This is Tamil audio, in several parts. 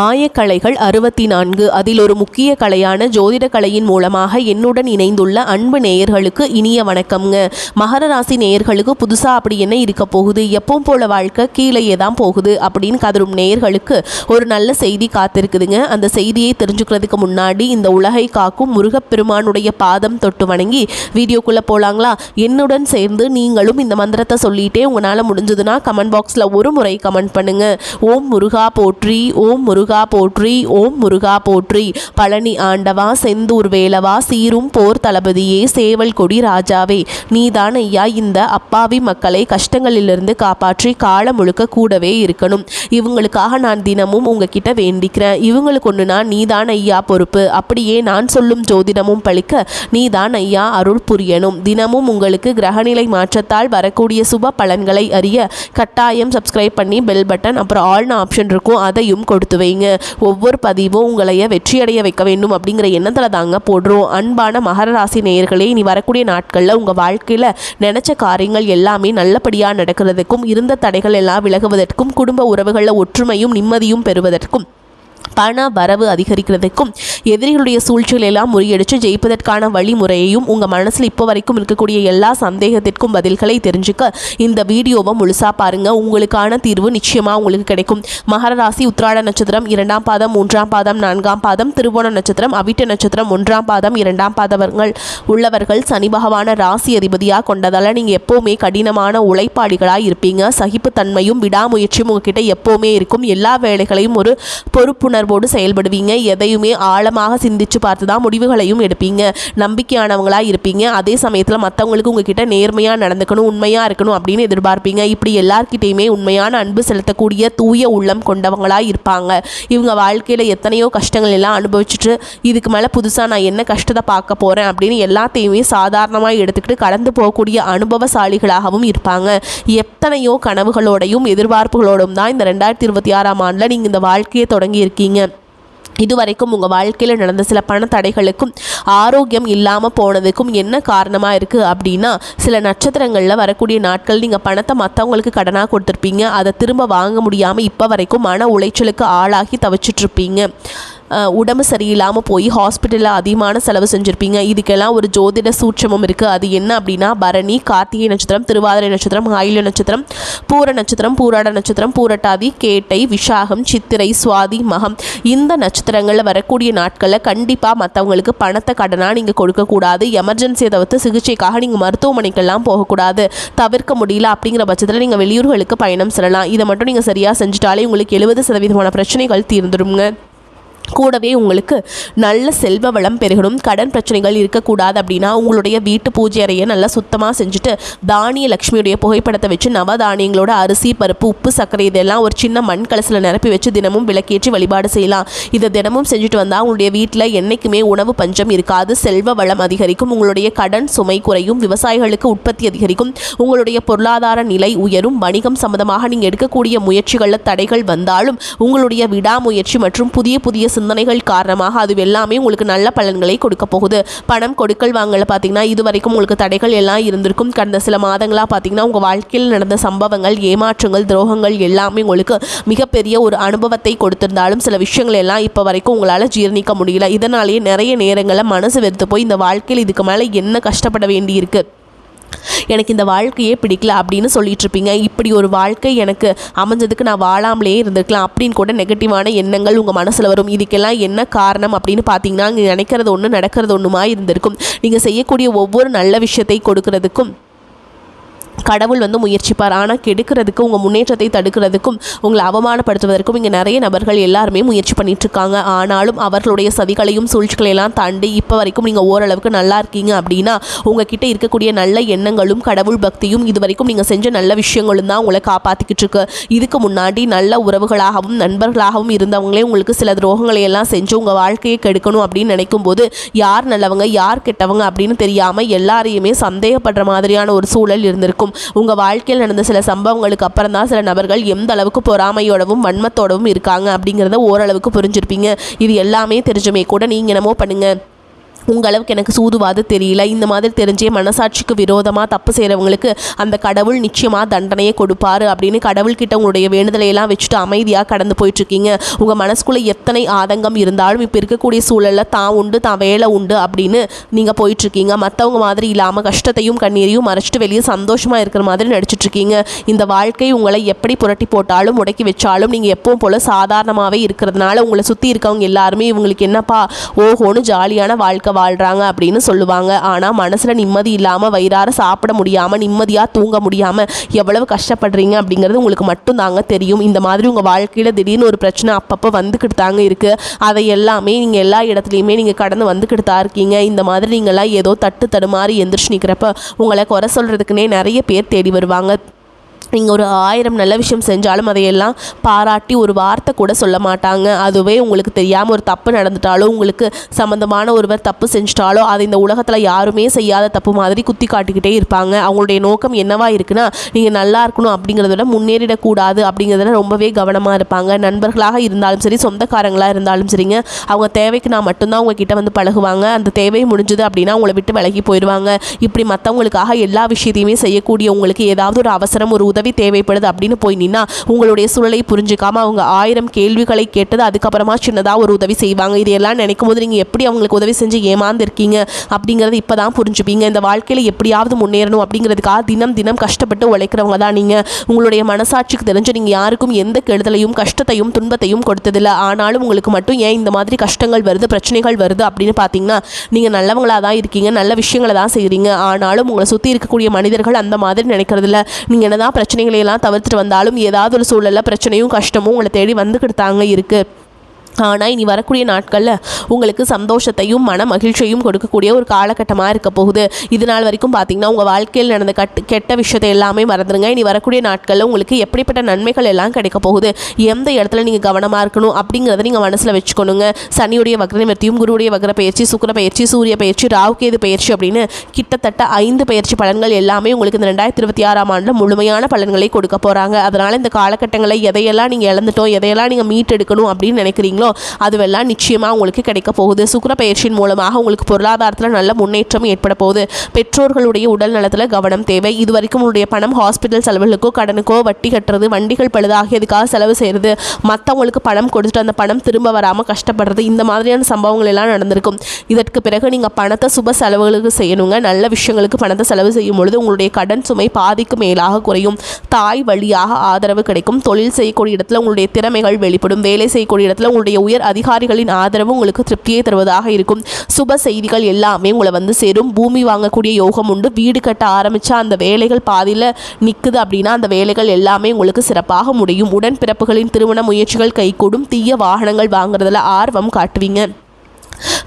ஆயக்கலைகள் 64. அதில் ஒரு முக்கிய கலையான ஜோதிட கலையின் மூலமாக என்னுடன் இணைந்துள்ள அன்பு நேயர்களுக்கு இனிய வணக்கம்ங்க. மகர ராசி நேயர்களுக்கு புதுசாக அப்படி என்ன இருக்க போகுது, எப்பவும் போல வாழ்க்கை கீழேயே தான் போகுது அப்படின்னு கதரும் நேயர்களுக்கு ஒரு நல்ல செய்தி காத்திருக்குதுங்க. அந்த செய்தியை தெரிஞ்சுக்கிறதுக்கு முன்னாடி இந்த உலகை காக்கும் முருகப்பெருமானுடைய பாதம் தொட்டு வணங்கி வீடியோக்குள்ளே போகலாங்களா? என்னுடன் சேர்ந்து நீங்களும் இந்த மந்திரத்தை சொல்லிட்டே உங்களால் முடிஞ்சதுன்னா கமெண்ட் பாக்ஸில் ஒரு முறை கமெண்ட் பண்ணுங்க. ஓம் முருகா போற்றி, ஓம் முருகா போற்றி, ஓம் முருகா போற்றி. பழனி ஆண்டவா, செந்தூர் வேலவா, சீரும் போர் தளபதியே, சேவல் கொடி ராஜாவே, நீதான் ஐயா இந்த அப்பாவி மக்களை கஷ்டங்களிலிருந்து காப்பாற்றி காலம் முழுக்க கூடவே இருக்கணும். இவங்களுக்காக நான் தினமும் உங்ககிட்ட வேண்டிக்கிறேன். இவங்களுக்கு ஒன்றுனா நீதான் ஐயா பொறுப்பு. அப்படியே நான் சொல்லும் ஜோதிடமும் பழிக்க நீதான் ஐயா அருள் புரியணும். தினமும் உங்களுக்கு கிரகநிலை மாற்றத்தால் வரக்கூடிய சுப பலன்களை அறிய கட்டாயம் சப்ஸ்கிரைப் பண்ணி பெல் பட்டன் அப்புறம் ஆல்னு ஆப்ஷன் இருக்கும், அதையும் கொடுத்து வைங்க. ஒவ்வொரு பதிவும் உங்களைய வெற்றியடைய வைக்க வேண்டும் அப்படிங்கிற எண்ணத்தில் தாங்க போடுறோம். அன்பான மகர ராசி நேயர்களே, இனி வரக்கூடிய நாட்களில் உங்கள் வாழ்க்கையில் நினச்ச காரியங்கள் எல்லாமே நல்லபடியாக நடக்கிறதுக்கும், இருந்த தடைகள் எல்லாம் விலகுவதற்கும், குடும்ப உறவுகளில் ஒற்றுமையும் நிம்மதியும் பெறுவதற்கும், பண வரவு அதிகரிக்கிறதுக்கும், எதிரிகளுடைய சூழ்ச்சிகள் எல்லாம் முறியடித்து ஜெயிப்பதற்கான வழிமுறையையும் உங்கள் மனசில் இப்போ வரைக்கும் இருக்கக்கூடிய எல்லா சந்தேகத்திற்கும் பதில்களை தெரிஞ்சுக்க இந்த வீடியோவை முழுசாக பாருங்கள். உங்களுக்கான தீர்வு நிச்சயமாக உங்களுக்கு கிடைக்கும். மகர ராசி உத்திராட நட்சத்திரம் 2ஆம் பாதம், 3ஆம் பாதம், 4ஆம் பாதம், திருவோண நட்சத்திரம், அவிட்ட நட்சத்திரம் 1ஆம் பாதம், 2ஆம் பாதவர்கள் உள்ளவர்கள் சனி பகவான ராசி அதிபதியாக கொண்டதால் நீங்கள் எப்போவுமே கடினமான உழைப்பாளிகளாக இருப்பீங்க. சகிப்புத்தன்மையும் விடாமுயற்சியும் உங்ககிட்ட எப்போவுமே இருக்கும். எல்லா வேலைகளையும் ஒரு பொறுப்புணர்வோடு செயல்படுவீங்க. எதையுமே ஆழமாக சிந்திச்சு பார்த்து தான் முடிவுகளையும் எடுப்பீங்க. நம்பிக்கையானவங்களாக இருப்பீங்க. அதே சமயத்தில் மற்றவங்களுக்கு உங்ககிட்ட நேர்மையாக நடந்துக்கணும், உண்மையாக இருக்கணும் அப்படின்னு எதிர்பார்ப்பீங்க. இப்படி எல்லார்கிட்டையுமே உண்மையான அன்பு செலுத்தக்கூடிய தூய உள்ளம் கொண்டவங்களாக இருப்பாங்க. இவங்க வாழ்க்கையில் எத்தனையோ கஷ்டங்கள் எல்லாம் அனுபவிச்சுட்டு இதுக்கு மேலே புதுசாக நான் என்ன கஷ்டத்தை பார்க்க போகிறேன் அப்படின்னு எல்லாத்தையுமே சாதாரணமாக எடுத்துக்கிட்டு கடந்து போகக்கூடிய அனுபவசாலிகளாகவும் இருப்பாங்க. எத்தனையோ கனவுகளோடையும் எதிர்பார்ப்புகளோடும் தான் இந்த 2026ஆம் ஆண்டில் நீங்கள் இந்த வாழ்க்கையை தொடங்கி இருக்கீங்க. இதுவரைக்கும் உங்கள் வாழ்க்கையில் நடந்த சில பண தடைகளுக்கும் ஆரோக்கியம் இல்லாமல் போனதுக்கும் என்ன காரணமாக இருக்குது அப்படின்னா, சில நட்சத்திரங்களில் வரக்கூடிய நாட்கள் நீங்கள் பணத்தை மற்றவங்களுக்கு கடனாக கொடுத்துருப்பீங்க. அதை திரும்ப வாங்க முடியாமல் இப்போ வரைக்கும் மன உளைச்சலுக்கு ஆளாகி தவிச்சிட்ருப்பீங்க. உடம்பு சரியில்லாமல் போய் ஹாஸ்பிட்டலில் அதிகமான செலவு செஞ்சுருப்பீங்க. இதுக்கெல்லாம் ஒரு ஜோதிட சூட்சமம் இருக்குது. அது என்ன அப்படின்னா, பரணி, கார்த்திகை நட்சத்திரம், திருவாதிரை நட்சத்திரம், ஆயில்ய நட்சத்திரம், பூர நட்சத்திரம், பூராட நட்சத்திரம், பூரட்டாதி, கேட்டை, விஷாகம், சித்திரை, சுவாதி, மகம், இந்த நட்சத்திரங்களில் வரக்கூடிய நாட்களில் கண்டிப்பாக மற்றவங்களுக்கு பணத்தை கடனாக நீங்கள் கொடுக்கக்கூடாது. எமர்ஜென்சியை தவிர்த்து சிகிச்சைக்காக நீங்கள் மருத்துவமனைக்கெல்லாம் போகக்கூடாது. தவிர்க்க முடியல அப்படிங்கிற பட்சத்தில் நீங்கள் வெளியூர்களுக்கு பயணம் செல்லலாம். இதை மட்டும் நீங்கள் சரியாக செஞ்சுட்டாலே உங்களுக்கு 70% பிரச்சனைகள் தீர்ந்துடுங்க. கூடவே உங்களுக்கு நல்ல செல்வ வளம் பெருகணும். கடன் பிரச்சனைகள் இருக்கக்கூடாது அப்படின்னா உங்களுடைய வீட்டு பூஜை அறையை நல்லா சுத்தமாக செஞ்சுட்டு தானிய லக்ஷ்மியுடைய புகைப்படத்தை வச்சு நவதானியங்களோட அரிசி, பருப்பு, உப்பு, சர்க்கரை இதெல்லாம் ஒரு சின்ன மண் கலசில் நிரப்பி வச்சு தினமும் விளக்கேற்றி வழிபாடு செய்யலாம். இதை தினமும் செஞ்சுட்டு வந்தால் உங்களுடைய வீட்டில் என்றைக்குமே உணவு பஞ்சம் இருக்காது. செல்வ வளம் அதிகரிக்கும். உங்களுடைய கடன் சுமை குறையும். விவசாயிகளுக்கு உற்பத்தி அதிகரிக்கும். உங்களுடைய பொருளாதார நிலை உயரும். வணிகம் சம்பந்தமாக நீங்கள் எடுக்கக்கூடிய முயற்சிகளில் தடைகள் வந்தாலும் உங்களுடைய விடாமுயற்சி மற்றும் புதிய சிந்தனைகள் காரணமாக அது எல்லாமே உங்களுக்கு நல்ல பலன்களை கொடுக்க போகுது. பணம் கொடுக்கல் வாங்கல பார்த்தீங்கன்னா இதுவரைக்கும் உங்களுக்கு தடைகள் எல்லாம் இருந்திருக்கும். கடந்த சில மாதங்களாக பார்த்தீங்கன்னா உங்கள் வாழ்க்கையில் நடந்த சம்பவங்கள், ஏமாற்றங்கள், துரோகங்கள் எல்லாமே உங்களுக்கு மிகப்பெரிய ஒரு அனுபவத்தை கொடுத்திருந்தாலும் சில விஷயங்கள் எல்லாம் இப்போ வரைக்கும் உங்களால் ஜீர்ணிக்க முடியல. இதனாலேயே நிறைய நேரங்களில் மனசு வெறுத்து போய் இந்த வாழ்க்கையில் இதுக்கு மேலே என்ன கஷ்டப்பட வேண்டியிருக்கு, எனக்கு இந்த வாழ்க்கையே பிடிக்கல அப்படின்னு சொல்லிட்டு இருப்பீங்க. இப்படி ஒரு வாழ்க்கை எனக்கு அமைஞ்சதுக்கு நான் வாழாமலே இருந்திருக்கலாம் அப்படின்னு கூட நெகட்டிவான எண்ணங்கள் உங்கள் மனசில் வரும். இதுக்கெல்லாம் என்ன காரணம் அப்படின்னு பார்த்தீங்கன்னா, நீங்கள் நினைக்கிறது ஒன்று நடக்கிறது ஒன்றுமா இருந்திருக்கும். நீங்கள் செய்யக்கூடிய ஒவ்வொரு நல்ல விஷயத்தை கொடுக்கறதுக்கும் கடவுள் முயற்சிப்பார். ஆனால் கெடுக்கிறதுக்கு, உங்கள் முன்னேற்றத்தை தடுக்கிறதுக்கும், உங்களை அவமானப்படுத்துவதற்கும் இங்கே நிறைய நபர்கள் எல்லாருமே முயற்சி பண்ணிட்டு இருக்காங்க. ஆனாலும் அவர்களுடைய சதிகளையும் சூழ்ச்சிகளையெல்லாம் தாண்டி இப்போ வரைக்கும் நீங்கள் ஓரளவுக்கு நல்லா இருக்கீங்க அப்படின்னா உங்ககிட்ட இருக்கக்கூடிய நல்ல எண்ணங்களும் கடவுள் பக்தியும் இது வரைக்கும் நீங்கள் செஞ்ச நல்ல விஷயங்களும் தான் உங்களை காப்பாற்றிக்கிட்டு இருக்கு. இதுக்கு முன்னாடி நல்ல உறவுகளாகவும் நண்பர்களாகவும் இருந்தவங்களே உங்களுக்கு சில துரோகங்களை எல்லாம் செஞ்சு உங்கள் வாழ்க்கையை கெடுக்கணும் அப்படின்னு நினைக்கும் போது யார் நல்லவங்க யார் கெட்டவங்க அப்படின்னு தெரியாமல் எல்லாரையுமே சந்தேகப்படுற மாதிரியான ஒரு சூழல் இருந்திருக்கும். உங்கள் வாழ்க்கையில் நடந்த சில சம்பவங்களுக்கு அப்புறம் தான் சில நபர்கள் எந்த அளவுக்கு பொறாமையோடவும் வன்மத்தோடவும் இருக்காங்க அப்படிங்கிறத ஓரளவுக்கு புரிஞ்சிருப்பீங்க. இது எல்லாமே தெரிஞ்சுமே கூட நீங்கள் என்னமோ பண்ணுங்க, உங்களுக்கு எனக்கு சூதுவாது தெரியல, இந்த மாதிரி தெரிஞ்சே மனசாட்சிக்கு விரோதமாக தப்பு செய்கிறவங்களுக்கு அந்த கடவுள் நிச்சயமாக தண்டனையை கொடுப்பாரு அப்படின்னு கடவுள்கிட்ட உங்களுடைய வேண்டுதலையெல்லாம் வச்சுட்டு அமைதியாக கடந்து போயிட்டுருக்கீங்க. உங்கள் மனசுக்குள்ளே எத்தனை ஆதங்கம் இருந்தாலும் இப்போ இருக்கக்கூடிய சூழலில் தான் உண்டு தான் வேலை உண்டு அப்படின்னு நீங்கள் போயிட்டுருக்கீங்க. மற்றவங்க மாதிரி இல்லாமல் கஷ்டத்தையும் கண்ணீரையும் மறைச்சிட்டு வெளியே சந்தோஷமாக இருக்கிற மாதிரி நடிச்சிட்ருக்கீங்க. இந்த வாழ்க்கை உங்களை எப்படி புரட்டி போட்டாலும் முடக்கி வச்சாலும் நீங்கள் எப்பவும் போல் சாதாரணமாகவே இருக்கிறதுனால உங்களை சுற்றி இருக்கவங்க எல்லாருமே இவங்களுக்கு என்னப்பா ஓஹோன்னு ஜாலியான வாழ்க்கை வாழ்கிறாங்க அப்படின்னு சொல்லுவாங்க. ஆனால் மனசில் நிம்மதி இல்லாமல் வயிறார சாப்பிட முடியாமல் நிம்மதியாக தூங்க முடியாமல் எவ்வளவு கஷ்டப்படுறீங்க அப்படிங்கிறது உங்களுக்கு மட்டும் தாங்க தெரியும். இந்த மாதிரி உங்கள் வாழ்க்கையில் திடீர்னு ஒரு பிரச்சனை அப்பப்போ வந்துக்கிட்டு தாங்க இருக்குது. அதை எல்லாமே நீங்கள் எல்லா இடத்துலையுமே நீங்கள் கடந்து வந்துக்கிட்டு தான் இருக்கீங்க. இந்த மாதிரி நீங்களாம் ஏதோ தட்டு தடுமாறி எந்திரிச்சு நிற்கிறப்ப உங்களை குறை சொல்கிறதுக்குனே நிறைய பேர் தேடி வருவாங்க. நீங்கள் ஒரு 1000 நல்ல விஷயம் செஞ்சாலும் அதையெல்லாம் பாராட்டி ஒரு வார்த்தை கூட சொல்ல மாட்டாங்க. அதுவே உங்களுக்கு தெரியாமல் ஒரு தப்பு நடந்துட்டாலோ உங்களுக்கு சம்மந்தமான ஒருவர் தப்பு செஞ்சிட்டாலோ அது இந்த உலகத்தில் யாருமே செய்யாத தப்பு மாதிரி குத்தி காட்டிக்கிட்டே இருப்பாங்க. அவங்களுடைய நோக்கம் என்னவா இருக்குன்னா நீங்கள் நல்லா இருக்கணும் அப்படிங்கிறத விட முன்னேறிடக்கூடாது அப்படிங்கிறதுல ரொம்பவே கவனமாக இருப்பாங்க. நண்பர்களாக இருந்தாலும் சரி, சொந்தக்காரங்களாக இருந்தாலும் சரிங்க, அவங்க தேவைக்கு நான் மட்டும்தான் உங்ககிட்ட வந்து பழகுவாங்க. அந்த தேவை முடிஞ்சுது அப்படின்னா உங்களை விட்டு விலகி போயிடுவாங்க. இப்படி மற்றவங்களுக்காக எல்லா விஷயத்தையுமே செய்யக்கூடிய உங்களுக்கு ஏதாவது ஒரு அவசரம் ஒரு உதவி தேவைப்படுது அப்படின்னு போய் நின்னா உங்களுடைய சூழலை புரிஞ்சுக்காம அவங்க 1000 கேள்விகளை கேட்டது அதுக்கப்புறமா சின்னதாக ஒரு உதவி செய்வாங்க. இதையெல்லாம் நினைக்கும் போது நீங்கள் எப்படி அவங்களுக்கு உதவி செஞ்சு ஏமாந்துருக்கீங்க அப்படிங்கிறது இப்போ தான் புரிஞ்சுப்பீங்க. இந்த வாழ்க்கையில் எப்படியாவது முன்னேறணும் அப்படிங்கிறதுக்காக தினம் தினம் கஷ்டப்பட்டு உழைக்கிறவங்க தான் நீங்கள். உங்களுடைய மனசாட்சிக்கு தெரிஞ்சு நீங்கள் யாருக்கும் எந்த கெடுதலையும் கஷ்டத்தையும் துன்பத்தையும் கொடுத்ததில்லை. ஆனாலும் உங்களுக்கு மட்டும் ஏன் இந்த மாதிரி கஷ்டங்கள் வருது பிரச்சனைகள் வருது அப்படின்னு பார்த்தீங்கன்னா நீங்கள் நல்லவங்களாக தான் இருக்கீங்க, நல்ல விஷயங்களை தான் செய்கிறீங்க. ஆனாலும் உங்களை சுற்றி இருக்கக்கூடிய மனிதர்கள் அந்த மாதிரி நினைக்கிறதில்ல. நீங்கள் என்னதான் பிரச்சனைகளையெல்லாம் தவிர்த்துட்டு வந்தாலும் ஏதாவது ஒரு சூழலில் பிரச்சனையும் கஷ்டமும் உங்களை தேடி வந்துக்கிட்டு தாங்க இருக்குது. ஆனால் இனி வரக்கூடிய நாட்களில் உங்களுக்கு சந்தோஷத்தையும் மன மகிழ்ச்சியையும் கொடுக்கக்கூடிய ஒரு காலகட்டமாக இருக்க போகுது. இது நாள் வரைக்கும் பார்த்திங்கன்னா உங்கள் வாழ்க்கையில் நடந்த கெட்ட விஷயத்தை எல்லாமே மறந்துடுங்க. இனி வரக்கூடிய நாட்களில் உங்களுக்கு எப்படிப்பட்ட நன்மைகள் எல்லாம் கிடைக்க போகுது, எந்த இடத்துல நீங்கள் கவனமாக இருக்கணும் அப்படிங்கிறத நீங்கள் மனசில் வச்சுக்கணுங்க. சனியுடைய வக்ரநிவர்த்தியும் குருவுடைய வக்ர பயிற்சி, சுக்கிர பயிற்சி, சூரிய பயிற்சி, ராகுகேது பயிற்சி அப்படின்னு கிட்டத்தட்ட 5 பயிற்சி பலன்கள் எல்லாமே உங்களுக்கு இந்த 2026ஆம் ஆண்டில் முழுமையான பலன்களை கொடுக்க போகிறாங்க. அதனால் இந்த காலகட்டங்களை எதையெல்லாம் நீங்கள் இழந்துட்டோம், எதையெல்லாம் நீங்கள் மீட்டெடுக்கணும் அப்படின்னு நினைக்கிறீங்களோ அதுவெல்லாம் நிச்சயமாக உங்களுக்கு கிடைக்க போகுது. சுக்கிர பயிற்சியின் மூலமாக உங்களுக்கு பொருளாதாரத்தில் நல்ல முன்னேற்றம் ஏற்பட போகுது. பெற்றோர்களுடைய உடல் நலத்தில் கவனம் தேவை. இதுவரைக்கும் உங்களுடைய பணம் ஹாஸ்பிட்டல் செலவுகளுக்கோ கடனுக்கோ வட்டி கட்டுறது வண்டிகள் பழுதாகியதுக்காக செலவு செய்கிறது, மற்றவங்களுக்கு பணம் கொடுத்துட்டு அந்த பணம் திரும்ப வராமல் கஷ்டப்படுறது, இந்த மாதிரியான சம்பவங்கள் எல்லாம் நடந்திருக்கும். இதற்கு பிறகு நீங்கள் பணத்தை சுப செலவுகளுக்கு செய்யணுங்க. நல்ல விஷயங்களுக்கு பணத்தை செலவு செய்யும் பொழுது உங்களுடைய கடன் சுமை பாதிக்கு மேலாக குறையும். தாய் வழியாக ஆதரவு கிடைக்கும். தொழில் செய்யக்கூடிய இடத்துல உங்களுடைய திறமைகள் வெளிப்படும். வேலை செய்யக்கூடிய இடத்துல உங்களுடைய உயர் அதிகாரிகளின் ஆதரவு உங்களுக்கு திருப்தியை தருவதாக இருக்கும். சுப செய்திகள் எல்லாமே உங்களை வந்து சேரும். பூமி வாங்கக்கூடிய யோகம் உண்டு. வீடு கட்ட ஆரம்பித்தா அந்த வேலைகள் பாதியில் நிற்குது அப்படின்னா அந்த வேலைகள் எல்லாமே உங்களுக்கு சிறப்பாக முடியும். உடன்பிறப்புகளின் திருமண முயற்சிகள் கைகூடும். தீய வாகனங்கள் வாங்குறதுல ஆர்வம் காட்டுவீங்க.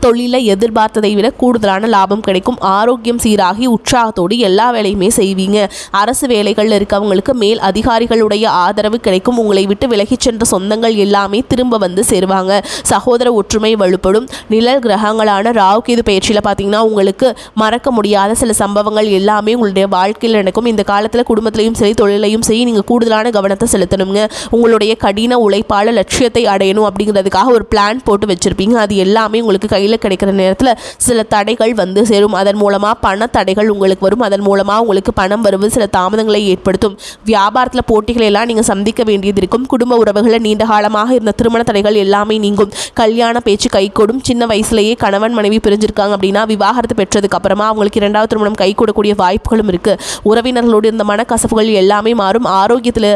தொழிலில் எதிர்பார்த்ததை விட கூடுதலான லாபம் கிடைக்கும். ஆரோக்கியம் சீராகி உற்சாகத்தோடு எல்லா வேலையுமே செய்வீங்க. அரசு வேலைகளில் இருக்கவங்களுக்கு மேல் அதிகாரிகளுடைய ஆதரவு கிடைக்கும். உங்களை விட்டு விலகிச் சென்ற சொந்தங்கள் எல்லாமே திரும்ப வந்து சேருவாங்க. சகோதர ஒற்றுமை வலுப்படும். நிழல் கிரகங்களான ராகுகேது பயிற்சியில் பார்த்தீங்கன்னா உங்களுக்கு மறக்க முடியாத சில சம்பவங்கள் எல்லாமே உங்களுடைய வாழ்க்கையில் நடக்கும். இந்த காலத்தில் குடும்பத்திலையும் சரி தொழிலையும் சரி நீங்கள் கூடுதலான கவனத்தை செலுத்தணுங்க. உங்களுடைய கடின உழைப்பால் லட்சியத்தை அடையணும் அப்படிங்கிறதுக்காக ஒரு பிளான் போட்டு வச்சுருப்பீங்க. அது எல்லாமே உங்களுக்கு கையில் கிடைக்கிற நேரத்தில் சில தடைகள் வந்து சேரும். அதன் மூலமாக பண தடைகள் உங்களுக்கு வரும். அதன் மூலமாக உங்களுக்கு பணம் வருவது சில தாமதங்களை ஏற்படுத்தும். வியாபாரத்தில் போட்டிகளை எல்லாம் நீங்கள் சந்திக்க வேண்டியது இருக்கும். குடும்ப உறவுகளில் நீண்ட காலமாக இருந்த திருமண தடைகள் எல்லாமே நீங்கும். கல்யாண பேச்சு கைகூடும். சின்ன வயசுலேயே கணவன் மனைவி பிரிஞ்சிருக்காங்க அப்படின்னா விவாகரத்து பெற்றதுக்கு அப்புறமா அவங்களுக்கு 2வது திருமணம் கை கூடக்கூடிய வாய்ப்புகளும் இருக்குது. உறவினர்களோடு இருந்த மனக்கசப்புகள் எல்லாமே மாறும். ஆரோக்கியத்தில்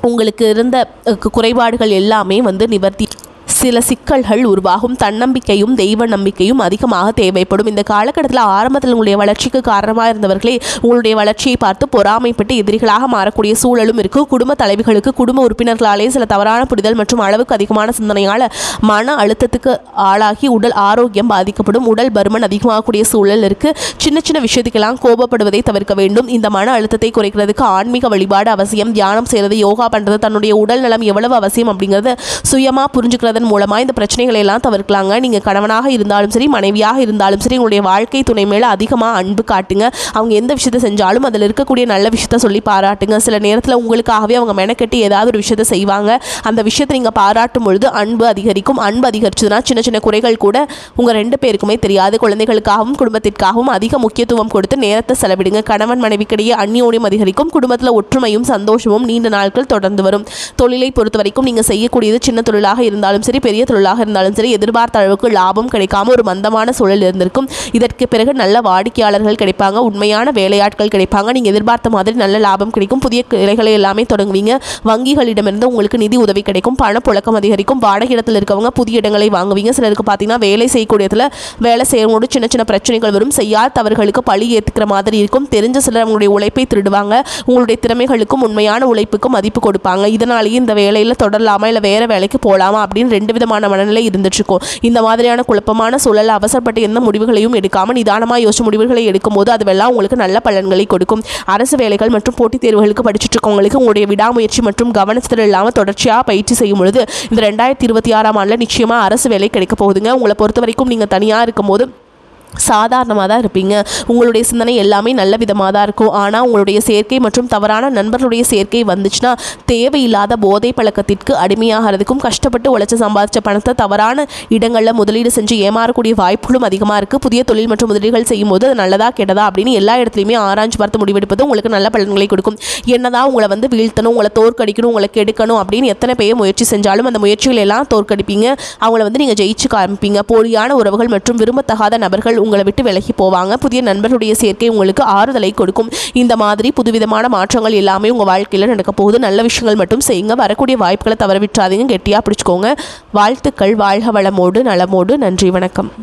உங்களுக்கு இருந்த குறைபாடுகள் எல்லாமே வந்து நிவர்த்தி. சில சிக்கல்கள் உருவாகும். தன்னம்பிக்கையும் தெய்வ நம்பிக்கையும் அதிகமாக தேவைப்படும். இந்த காலகட்டத்தில் ஆரம்பத்தில் உங்களுடைய வளர்ச்சிக்கு காரணமாக இருந்தவர்களே உங்களுடைய வளர்ச்சியை பார்த்து பொறாமைப்பட்டு எதிரிகளாக மாறக்கூடிய சூழலும் இருக்குது. குடும்ப தலைவிகளுக்கு குடும்ப உறுப்பினர்களாலே சில தவறான புரிதல் மற்றும் அளவுக்கு அதிகமான சிந்தனையால் மன அழுத்தத்துக்கு ஆளாகி உடல் ஆரோக்கியம் பாதிக்கப்படும். உடல் பருமன் அதிகமாகக்கூடிய சூழல் இருக்குது. சின்ன சின்ன விஷயத்துக்கெல்லாம் கோபப்படுவதை தவிர்க்க வேண்டும். இந்த மன அழுத்தத்தை குறைக்கிறதுக்கு ஆன்மீக வழிபாடு அவசியம். தியானம் செய்கிறது, யோகா பண்ணுறது, தன்னுடைய உடல் நலம் எவ்வளவு அவசியம் அப்படிங்கிறது சுயமாக புரிஞ்சுக்கிறதன் மூலமாக இந்த பிரச்சனைகளை எல்லாம் தவிர்க்கலாங்க. நீங்கள் கணவனாக இருந்தாலும் சரி, மனைவியாக இருந்தாலும் சரி, உங்களுடைய வாழ்க்கை துணை மேலே அதிகமாக அன்பு காட்டுங்க. அவங்க எந்த விஷயத்தை செஞ்சாலும் அதில் இருக்கக்கூடிய நல்ல விஷயத்த சொல்லி பாராட்டுங்க. சில நேரத்தில் உங்களுக்காகவே அவங்க மெனக்கட்டி ஏதாவது ஒரு விஷயத்தை செய்வாங்க. அந்த விஷயத்தை நீங்கள் பாராட்டும் பொழுது அன்பு அதிகரிக்கும். அன்பு அதிகரிச்சதுன்னா சின்ன சின்ன குறைகள் கூட உங்கள் 2 பேருக்குமே தெரியாது. குழந்தைகளுக்காகவும் குடும்பத்திற்காகவும் அதிக முக்கியத்துவம் கொடுத்து நேரத்தை செலவிடுங்க. கணவன் மனைவிக்கிடையே அந்யோன்யம் அதிகரிக்கும். குடும்பத்தில் ஒற்றுமையும் சந்தோஷமும் நீண்ட நாட்கள் தொடர்ந்து வரும். தொழிலை பொறுத்த வரைக்கும் நீங்கள் செய்யக்கூடியது சின்ன தொழிலாக இருந்தாலும் சரி, பெரிய தொழிலாக இருந்தாலும் சரி, எதிர்பார்த்த அளவுக்கு லாபம் கிடைக்காம ஒரு மந்தமான சூழல் இருந்திருக்கும். இதற்கு பிறகு நல்ல வாடிக்கையாளர்கள் கிடைப்பாங்க. உண்மையான வேலையாட்கள் கிடைப்பாங்க. நீங்கள் எதிர்பார்த்த மாதிரி நல்ல லாபம் கிடைக்கும். புதிய கிளைகளை எல்லாமே தொடங்குவீங்க. வங்கிகளிடமிருந்து உங்களுக்கு நிதி உதவி கிடைக்கும். பணப்புழக்கம் அதிகரிக்கும். வாடகை இடத்துல இருக்கவங்க புதிய இடங்களை வாங்குவீங்க. சிலருக்கு பார்த்தீங்கன்னா வேலை செய்யக்கூடியதில் வேலை செய்யறவங்களோட சின்ன சின்ன பிரச்சனைகள் வரும். செய்யாத தவறுகளுக்கு பழி ஏற்றுக்கிற மாதிரி இருக்கும். தெரிஞ்ச சிலர் அவங்களுடைய உழைப்பை திருடுவாங்க. உங்களுடைய திறமைகளுக்கும் உண்மையான உழைப்புக்கும் மதிப்பு கொடுப்பாங்க. இதனாலேயே இந்த வேலையில் தொடரலாமா இல்லை வேறு வேலைக்கு போகலாமா அப்படின்னு 2 விதமான மனநிலை இருந்துட்டுருக்கும். இந்த மாதிரியான குழப்பமான சூழல் அவசரப்பட்டு எந்த முடிவுகளையும் எடுக்காமல் நிதானமாக யோசிச்சு முடிவுகளை எடுக்கும்போது அதுவெல்லாம் உங்களுக்கு நல்ல பலன்களை கொடுக்கும். அரசு வேலைகள் மற்றும் போட்டித் தேர்வுகளுக்கு படிச்சுட்டு இருக்கவங்களுக்கு உங்களுடைய விடாமுயற்சி மற்றும் கவனத்தில் இல்லாமல் தொடர்ச்சியாக பயிற்சி செய்யும் பொழுது இந்த 2026ஆம் ஆண்டில் நிச்சயமாக அரசு வேலை கிடைக்க போகுதுங்க. உங்களை பொறுத்த வரைக்கும் நீங்கள் தனியாக இருக்கும்போது சாதாரணமாக தான் இருப்பீங்க. உங்களுடைய சிந்தனை எல்லாமே நல்ல விதமாக தான் இருக்கும். ஆனால் உங்களுடைய சேர்க்கை மற்றும் தவறான நண்பர்களுடைய சேர்க்கை வந்துச்சுன்னா தேவையில்லாத போதை பழக்கத்திற்கு அடிமையாகிறதுக்கும், கஷ்டப்பட்டு உழைச்சி சம்பாதிச்ச பணத்தை தவறான இடங்களில் முதலீடு செஞ்சு ஏமாறக்கூடிய வாய்ப்புகளும் அதிகமாக இருக்குது. புதிய தொழில் மற்றும் முதலீடுகள் செய்யும் போது அது நல்லதா கெட்டதா அப்படின்னு எல்லா இடத்துலையுமே ஆராய்ச்சி பார்த்து முடிவெடுப்பது உங்களுக்கு நல்ல பலன்களை கொடுக்கும். என்னதான் உங்களை வீழ்த்தணும், உங்களை தோற்கடிக்கணும், உங்களை கெடுக்கணும் அப்படின்னு எத்தனை பேர் முயற்சி செஞ்சாலும் அந்த முயற்சிகள் எல்லாம் தோற்கடிப்பீங்க. அவங்கள நீங்கள் ஜெயிச்சு காமிப்பீங்க. போலியான உறவுகள் மற்றும் விரும்பத்தகாத நபர்கள் உங்களை விட்டு விலகி போவாங்க. புதிய நண்பர்களுடைய சேர்க்கை உங்களுக்கு ஆறுதலை கொடுக்கும். இந்த மாதிரி புதுவிதமான மாற்றங்கள் எல்லாமே உங்கள் வாழ்க்கையில் நடக்க போகுது. நல்ல விஷயங்கள் மட்டும் செய்யுங்க. வரக்கூடிய வாய்ப்புகளை தவற விட்டுறாதீங்க. கெட்டியாக பிடிச்சிக்கோங்க. வாழ்த்துக்கள். வாழ்க வளமோடு நலமோடு. நன்றி, வணக்கம்.